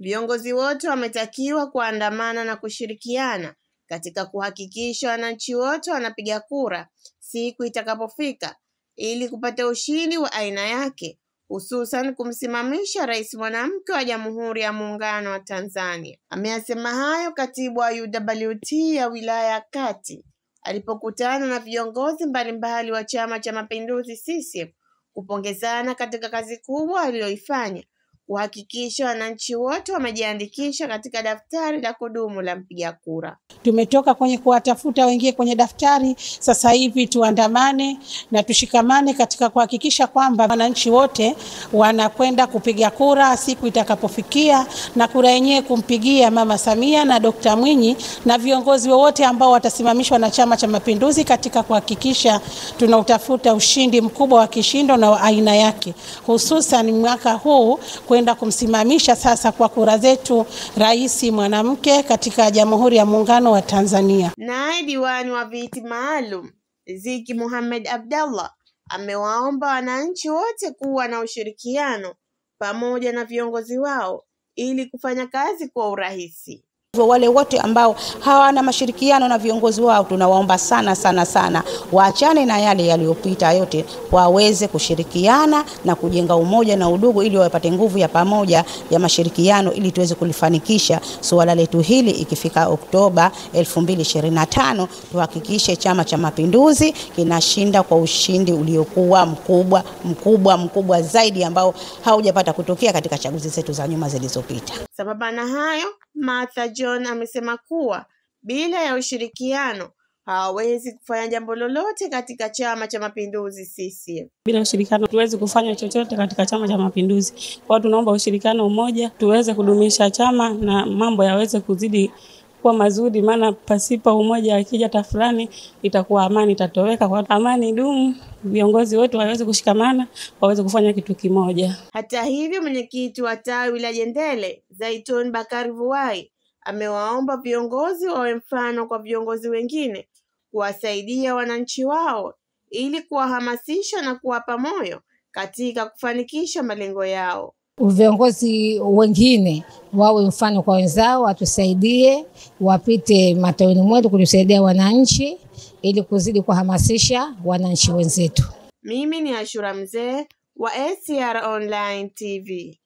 Viongozi wote wametakiwa kuandamana na kushirikiana katika kuhakikisha wananchi wote wanapiga kura siku itakapofika ili kupata ushindi wa aina yake, hususan kumsimamisha rais mwanamke wa Jamhuri ya Muungano wa Tanzania. Ameyasema hayo katibu wa UWT ya wilaya ya Kati alipokutana na viongozi mbalimbali wa Chama cha Mapinduzi CCM kupongezana katika kazi kubwa aliyoifanya kuhakikisha wananchi wote wamejiandikisha katika daftari la kudumu la mpiga kura. Tumetoka kwenye kuwatafuta wengie kwenye daftari, sasa hivi tuandamane na tushikamane katika kuhakikisha kwamba wananchi wote wanakwenda kupiga kura siku itakapofikia, na kura yenyewe kumpigia Mama Samia na Dr. Mwinyi na viongozi wote ambao watasimamishwa na Chama cha Mapinduzi katika kuhakikisha tunautafuta ushindi mkubwa wa kishindo na wa aina yake, hususan mwaka huu kwenda kumsimamisha sasa kwa kura zetu rais mwanamke katika Jamhuri ya Muungano wa Tanzania. Naye diwani wa viti maalum Ziki Mohamed Abdallah amewaomba wananchi wote kuwa na ushirikiano pamoja na viongozi wao ili kufanya kazi kwa urahisi. Wale wote ambao hawana mashirikiano na viongozi wao, tunawaomba sana waachane na yale yaliyopita yote, waweze kushirikiana na kujenga umoja na udugu ili wapate nguvu ya pamoja ya mashirikiano ili tuweze kulifanikisha suala letu hili. Ikifika Oktoba 2025 tuhakikishe Chama cha Mapinduzi kinashinda kwa ushindi uliokuwa mkubwa zaidi ambao haujapata kutokea katika chaguzi zetu za nyuma zilizopita. Sababu na hayo, Martha John amesema kuwa bila ya ushirikiano hawawezi kufanya jambo lolote katika Chama cha Mapinduzi CCM. Bila ushirikiano tuwezi kufanya chochote katika Chama cha Mapinduzi. Kwa tunaomba ushirikiano umoja tuweze kudumisha chama na mambo yaweze kuzidi kuwa mazuri, maana pasipo umoja akija tafulani itakuwa amani itatoweka. Kwa amani dumu, viongozi wetu waweze kushikamana, waweze kufanya kitu kimoja. Hata hivyo, mwenyekiti wa tawi la Jendele Zaitun Bakari Vuai amewaomba viongozi wawe mfano kwa viongozi wengine, kuwasaidia wananchi wao ili kuwahamasisha na kuwapa moyo katika kufanikisha malengo yao. Viongozi wengine wawe mfano kwa wenzao, watusaidie, wapite matawini mwetu kutusaidia wananchi ili kuzidi kuhamasisha wananchi wenzetu. Mimi ni Ashura Mzee wa SCR Online TV.